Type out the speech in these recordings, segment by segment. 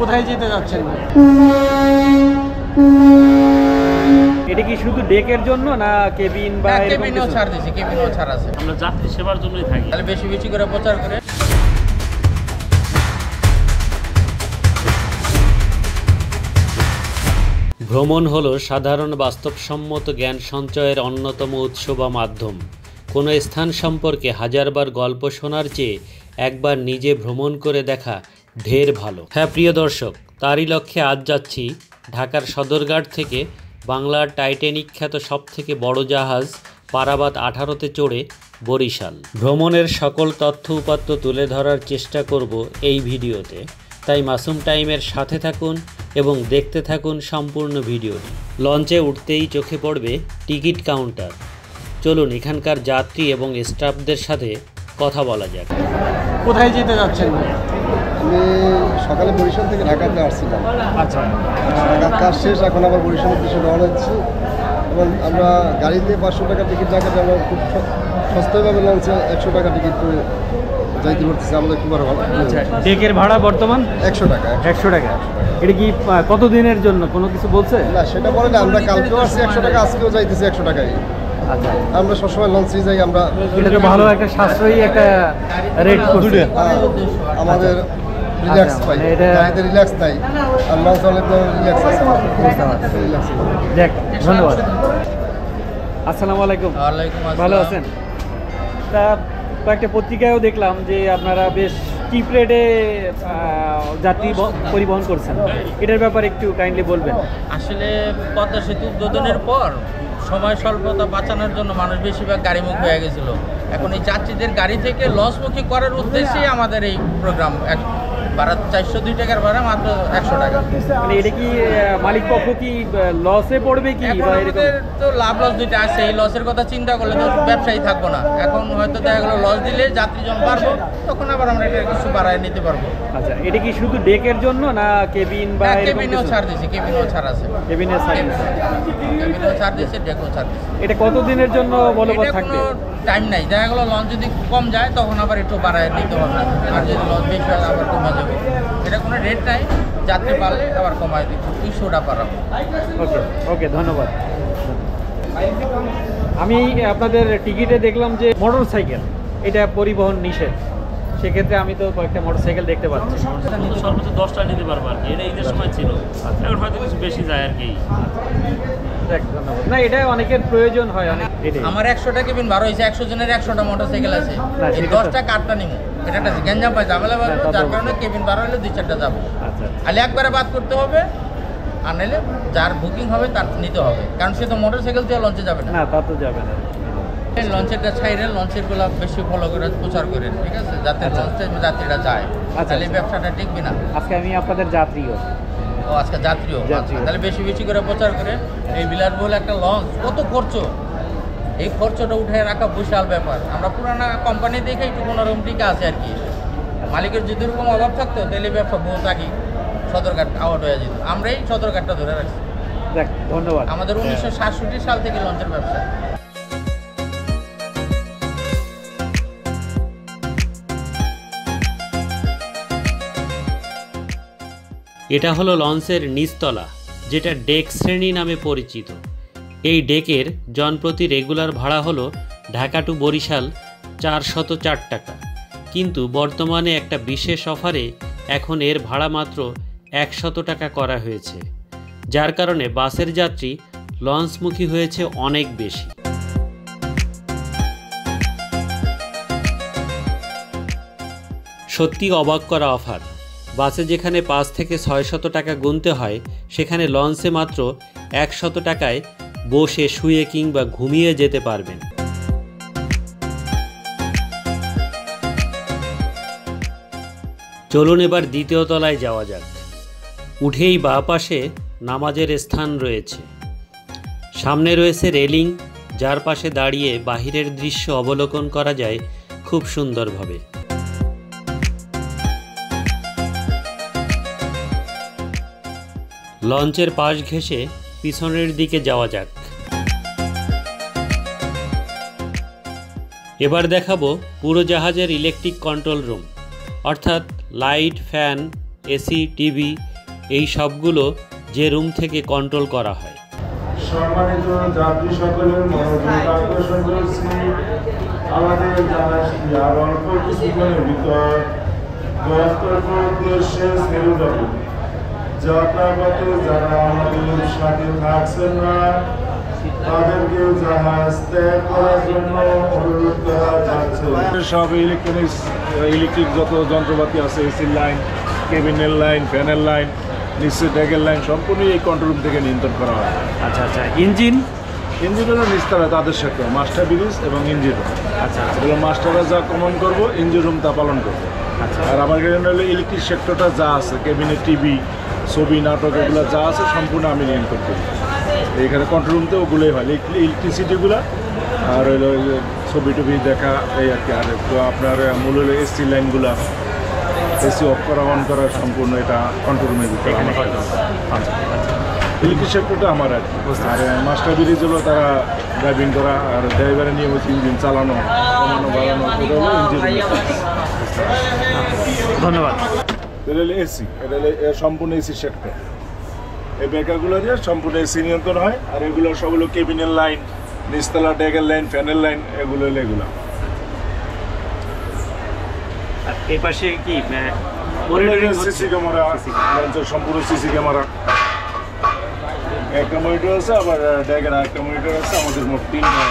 কোথায় যেতে যাচ্ছেন? এটা কি শুধু ডেকের জন্য না কেবিন বা কেবিনও ছাড় দিয়েছে? কেবিনও ছাড় আছে। আমরা যাত্রী সেবার জন্যই থাকি। তাহলে বেশি বেশি করে প্রচার করে। ভ্রমণ হলো সাধারণ বাস্তবসম্মত জ্ঞান সঞ্চয়ের অন্যতম উৎস বা মাধ্যম। কোনো স্থান সম্পর্কে হাজারবার গল্প শোনার চেয়ে একবার নিজে ভ্রমণ করে দেখা ঢের ভালো। হ্যাঁ প্রিয় দর্শক, তারই লক্ষ্যে আজ যাচ্ছি ঢাকার সদরঘাট থেকে বাংলার টাইটানিক খ্যাত সবথেকে বড় জাহাজ পারাবাত 18-তে চড়ে বরিশাল। ভ্রমণের সকল তথ্য উপাত্ত তুলে ধরার চেষ্টা করব এই ভিডিওতে, তাই মাসুম টাইমের সাথে থাকুন এবং দেখতে থাকুন সম্পূর্ণ ভিডিওটি। লঞ্চে উঠতেই চোখে পড়বে টিকিট কাউন্টার। চলুন এখানকার যাত্রী এবং স্টাফদের সাথে কথা বলা যাক। কোথায় যেতে যাচ্ছেন? আমি সকালে বরিশাল থেকে ঢাকাতে আসছিলাম। আচ্ছা, ঢাকার কাজ শেষ, এখন আবার বরিশালের দেশে রওনা হচ্ছি। এবং আমরা গাড়িতে 500 টাকা টিকিট রাখাতে আমরা খুব সস্তাভাবে লঞ্চে 100 টাকা টিকিট করে যাইতে পারতেছি। আমাদের খুব ভালো। ডেকের ভাড়া বর্তমান 100 টাকা। 100 টাকা। এটা কি কত দিনের জন্য কোনো কিছু বলছে? না, সেটা বলে না। আমরা কালকেও আসছি 100 টাকা, আজকেও যাইতেছি 100 টাকায়। আচ্ছা, আমরা সবসময় লঞ্চে যাই। আমরা এটা তো ভালো একটা সাশ্রয়ী একটা রেট করছে। আমাদের রিল্যাক্স পাই, গাড়িতে রিল্যাক্স নাই, আর লঞ্চ হলে তো রিল্যাক্স আছে। যাক, ধন্যবাদ। আসসালামু আলাইকুম। ওয়ালাইকুম আসসালাম। ভালো আছেন? তা কয়েকটা পত্রিকায়ও দেখলাম যে আপনারা বেশ চিপ রেটে যাত্রী পরিবহন করছেন। এটার ব্যাপারে একটু কাইন্ডলি বলবেন। আসলে পদ্মা সেতু উদ্বোধনের পর সময় স্বল্পতা বাঁচানোর জন্য মানুষ বেশিরভাগ গাড়িমুখ হয়ে গেছিল। এখন এই যাত্রীদের গাড়ি থেকে লঞ্চমুখী করার উদ্দেশ্যেই আমাদের এই প্রোগ্রাম। ভাড়া 402 টাকার ভাড়া মাত্র 100 টাকা। মানে এটা কি মালিক পক্ষ কি লসে পড়বে কি? এখন আমাদের তো লাভ লস দুইটা আছে। এই লসের কথা চিন্তা করলে তো ব্যবসায়ী থাকবো না। এখন হয়তো দেখা গেলো লস দিলে যাত্রী যখন বাড়বো তখন আবার আমরা এটা কিছু বাড়ায় নিতে পারবো। আচ্ছা, এটা কি শুধু ডেকের জন্য না কেবিন বা কেবিনও ছাড় দিয়েছে? কেবিনও ছাড় আছে। কেবিনের সার্ভিস কেবিনও ছাড় দিয়েছে, ডেকও ছাড় দিয়েছে। এটা কতদিনের জন্য বলবৎ থাকবে? টাইম নাই। দেখা গেলো লঞ্চ যদি কম যায় তখন আবার একটু বাড়ায় নিতে হবে, আর যদি লঞ্চ বেশি হয় আবার কমে যাবে। এটা কোনো রেট নাই। যাত্রী পারলে আবার কমায় দিচ্ছি, 200টা পারাবো। ওকে ওকে, ধন্যবাদ। আমি আপনাদের টিকিটে দেখলাম যে মোটর সাইকেল এটা পরিবহন নিষেধ। সেক্ষেত্রে আমি তো কয়েকটা মোটর সাইকেল দেখতে পাচ্ছি। সর্বোচ্চ 10টা নিতে পারবো আর কি। এটা ঈদের সময় ছিল, এখন হয়তো কিছু বেশি যায় আর কি। ধন্যবাদ। না, এটা অনেকের প্রয়োজন হয় অনেক। আমার 100টা কেবিন ভাড়া হয়েছে, 100 জনের 100টা মোটর সাইকেল আছে। এই 10টা কাঠটা নিবো, এটা একটা গ্যাঞ্জাম পাই, ঝামেলা পাবো, যার কারণে কেবিন ভাড়া হলে 2-4টা যাবো। খালি একবারে বাদ করতে হবে, আর নাহলে যার বুকিং হবে তার নিতে হবে, কারণ সে তো মোটর সাইকেল দিয়ে লঞ্চে যাবে না। তা তো যাবে না। লঞ্চেরটা ছাইরে লঞ্চের গুলো বেশি ফলো করে প্রচার করে, ঠিক আছে, যাতে লঞ্চে যাত্রীরা যায়। তাহলে ব্যবসাটা টিকবে না। আজকে আমি আপনাদের যাত্রীও। ও আজকে যাত্রীও। তাহলে বেশি বেশি করে প্রচার করে। এই বিলাসবহুল একটা লঞ্চ কত খরচ, এই খরচটা উঠে রাখা বিশাল ব্যাপার। আমরা পুরানা কোম্পানি দেখে একটু কোনোরকম টিকা আছে আর কি। মালিকের যদি এরকম অভাব থাকতো তাহলে ব্যবসা বহু থাকি সদরঘাট আউট হয়ে যেত। আমরাই সদরঘাটটা ধরে রাখছি। ধন্যবাদ। আমাদের 1967 সাল থেকে লঞ্চের ব্যবসা। এটা হলো লঞ্চের নিচতলা, যেটা ডেক শ্রেণী নামে পরিচিত। এই ডেকের জনপ্রতি রেগুলার ভাড়া হলো ঢাকা টু বরিশাল 404 টাকা, কিন্তু বর্তমানে একটা বিশেষ অফারে এখন এর ভাড়া মাত্র 100 টাকা করা হয়েছে, যার কারণে বাসের যাত্রী লঞ্চমুখী হয়েছে অনেক বেশি। সত্যি অবাক করা অফার। বাসে যেখানে 5 থেকে 600 টাকা গুনতে হয়, সেখানে লঞ্চে মাত্র 100 টাকায় বসে শুয়ে কিংবা ঘুমিয়ে যেতে পারবেন। চলুন এবার দ্বিতীয় তলায় যাওয়া যাক। উঠেই বাঁ পাশে নামাজের স্থান রয়েছে। সামনে রয়েছে রেলিং, যার পাশে দাঁড়িয়ে বাহিরের দৃশ্য অবলোকন করা যায় খুব সুন্দরভাবে। লঞ্চের পাশ ঘেঁষে পিছনের দিকে যাওয়া যাক। এবার দেখাবো পুরো জাহাজের ইলেকট্রিক কন্ট্রোল রুম, অর্থাৎ লাইট, ফ্যান, এসি, টিভি এই সবগুলো যে রুম থেকে কন্ট্রোল করা হয়। সম্মানিত যাত্রী সকলের মনোযোগ আকর্ষণ করছি আমাদের জাহাজটি আর অল্প কিছুক্ষণের ভিতর গন্তব্য উদ্দেশ্যে ছেড়ে যাবে। যাত্রাপথে যারা আমাদের সাথে থাকছেন না তাদেরকে জাহাজ ত্যাগ করার জন্য অনুরোধ করা যাচ্ছে। সব ইলেকট্রিক যত যন্ত্রপাতি আছে, এসির লাইন, কেবিনের লাইন, ফ্যানের লাইন, নিশ্চয় ডেকের লাইন সম্পূর্ণই এই কন্ট্রোল রুম থেকে নিয়ন্ত্রণ করা হয়। আচ্ছা আচ্ছা, ইঞ্জিন ইঞ্জিনেরও নিস্তারা তাদের সাথে মাস্টার ব্রিজ এবং ইঞ্জিন রুম। আচ্ছা আচ্ছা এগুলো মাস্টাররা যা কমন করবো ইঞ্জিন রুম তা পালন করবো। আচ্ছা, আর আমার এখানে হলো ইলেকট্রিক সেক্টরটা যা আছে, কেবিনে টিভি, ছবি, নাটক এগুলো যা আছে সম্পূর্ণ আমি নিয়ন্ত্রণ করি। এইখানে কন্ট্রোল রুমতে ওগুলোই হয়, ইলেকট্রিসিটিগুলো আর হলো ছবি টবি দেখা এই আর কি। আর একটু আপনার মূল হলো এসি লাইনগুলো, এসি অফ করা অন করা সম্পূর্ণ এটা কন্ট্রোল রুমের ভিতরে আমার। ইলেকট্রিক সেক্টরটা আমার আর কি। আর মাস্টার ব্রিজ হলো তারা ড্রাইভিং করা আর ড্রাইভারের নিয়ম হচ্ছে ইঞ্জিন চালানো, কমানো, বাড়ানো, এটা হলো ইঞ্জিন। ধন্যবাদ। এটা হলো এসি, এটা হলো সম্পূর্ণ এসি সেক্টর। এই বেকারগুলো দিয়ে সম্পূর্ণ এসি নিয়ন্ত্রণ হয়। আর এগুলো সব হলো কেবিনের লাইন, নিচতলা ডেকের লাইন, ফ্যানের লাইন, এগুলো হলো এগুলো। এই পাশে কি সিসি ক্যামেরা, লঞ্চের সম্পূর্ণ সিসি ক্যামেরা, একটা মনিটর আছে, আবার ডেকের একটা মনিটর আছে। আমাদের মোট 3টা।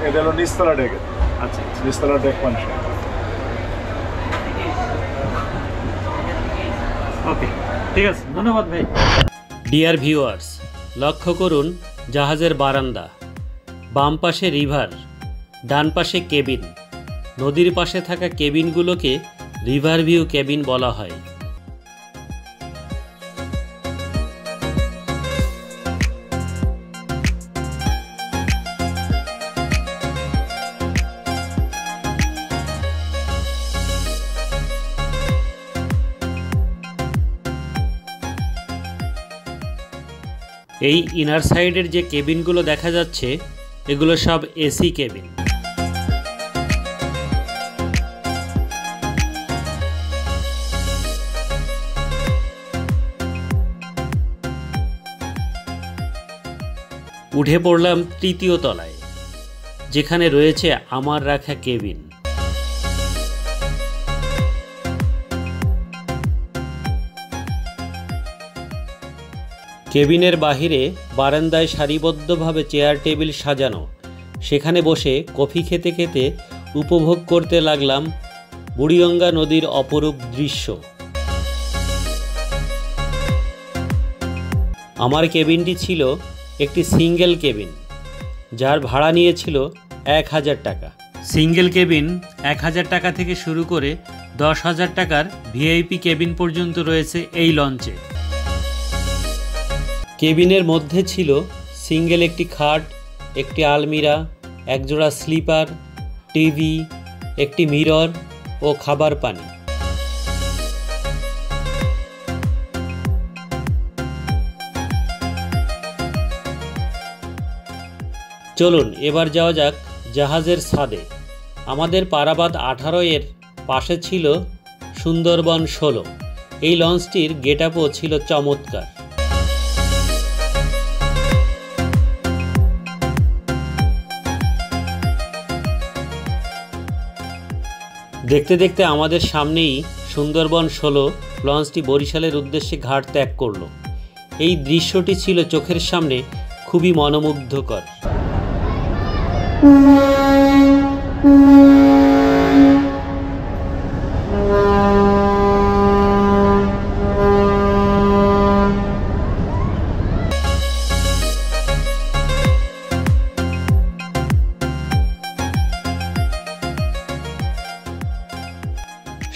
এটা হলো নিচতলা ডেকের। আচ্ছা, নিচতলা ডেক ফাংশন। ওকে, ঠিক আছে, ধন্যবাদ ভাই। ডিয়ার ভিউয়ার্স, লক্ষ্য করুন জাহাজের বারান্দা, বাম পাশে রিভার, ডান পাশে কেবিন। নদীর পাশে থাকা কেবিনগুলোকে রিভার ভিউ কেবিন বলা হয়। এই ইনার সাইডের যে কেবিনগুলো দেখা যাচ্ছে এগুলো সব এসি কেবিন। উঠে পড়লাম তৃতীয় তলায়, যেখানে রয়েছে আমার রাখা কেবিন। কেবিনের বাহিরে বারান্দায় সারিবদ্ধভাবে চেয়ার টেবিল সাজানো, সেখানে বসে কফি খেতে খেতে উপভোগ করতে লাগলাম বুড়িগঙ্গা নদীর অপরূপ দৃশ্য। আমার কেবিনটি ছিল একটি সিঙ্গেল কেবিন, যার ভাড়া নিয়েছিল 1000 টাকা। সিঙ্গেল কেবিন 1000 টাকা থেকে শুরু করে 10,000 টাকার ভিআইপি কেবিন পর্যন্ত রয়েছে এই লঞ্চে। কেবিনের মধ্যে ছিল সিঙ্গেল একটি খাট, একটি আলমিরা, একজোড়া স্লিপার, টিভি, একটি মিরর ও খাবার পানি। চলুন এবার যাওয়া যাক জাহাজের ছাদে। আমাদের পারাবাদ 18 এর পাশে ছিল সুন্দরবন 16। এই লঞ্চটির গেটআপও ছিল চমৎকার। দেখতে দেখতে আমাদের সামনেই সুন্দরবন 16 লঞ্চটি বরিশালের উদ্দেশ্যে ঘাট ত্যাগ করল। এই দৃশ্যটি ছিল চোখের সামনে খুবই মনোমুগ্ধকর।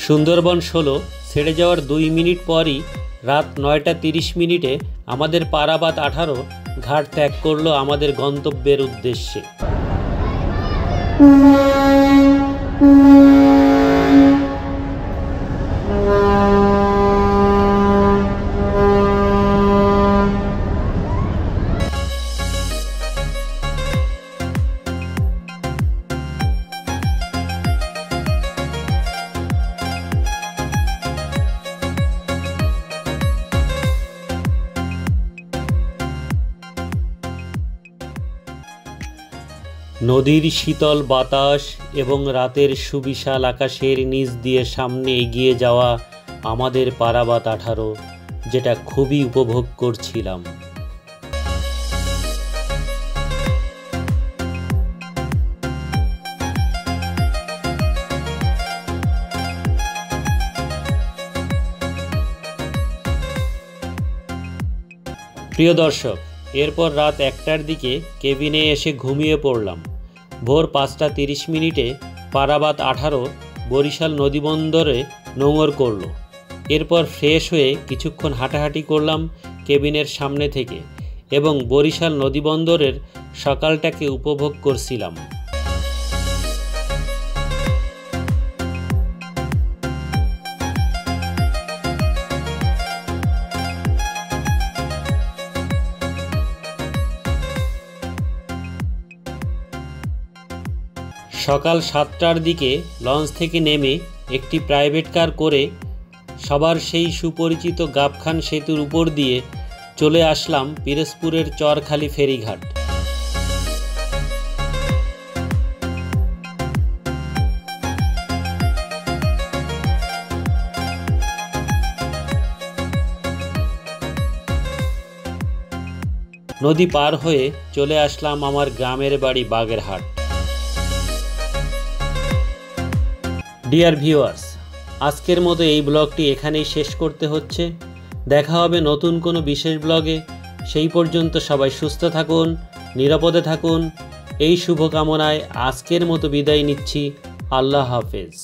সুন্দরবন 16 ছেড়ে যাওয়ার 2 মিনিট পরই রাত 9টা 30 মিনিটে আমাদের পারাবাদ 18 ঘাট ত্যাগ করলো আমাদের গন্তব্যের উদ্দেশ্যে। নদীর শীতল বাতাস এবং রাতের সুবিশাল আকাশের নিচ দিয়ে সামনে এগিয়ে যাওয়া আমাদের পারাবাত 18, যেটা খুবই উপভোগ করছিলাম। প্রিয় দর্শক, এরপর রাত 1টার দিকে কেবিনে এসে ঘুমিয়ে পড়লাম। ভোর 5টা 30 মিনিটে পারাবাত 18 বরিশাল নদীবন্দরে নোঙর করল। এরপর ফ্রেশ হয়ে কিছুক্ষণ হাঁটাহাঁটি করলাম কেবিনের সামনে থেকে এবং বরিশাল নদীবন্দরের সকালটাকে উপভোগ করছিলাম। সকাল 7টার দিকে লঞ্চ থেকে নেমে একটি প্রাইভেট কার করে সবার সেই সুপরিচিত গাবখান সেতুর উপর দিয়ে চলে আসলাম পিরোজপুরের চরখালি ফেরিঘাট। নদী পার হয়ে চলে আসলাম আমার গ্রামের বাড়ি বাগেরহাট। ডিয়ার ভিউয়ার্স, আজকের মতো এই ব্লগটি এখানেই শেষ করতে হচ্ছে। দেখা হবে নতুন কোনো বিশেষ ব্লগে। সেই পর্যন্ত সবাই সুস্থ থাকুন, নিরাপদে থাকুন, এই শুভকামনায় আজকের মতো বিদায় নিচ্ছি। আল্লাহ হাফেজ।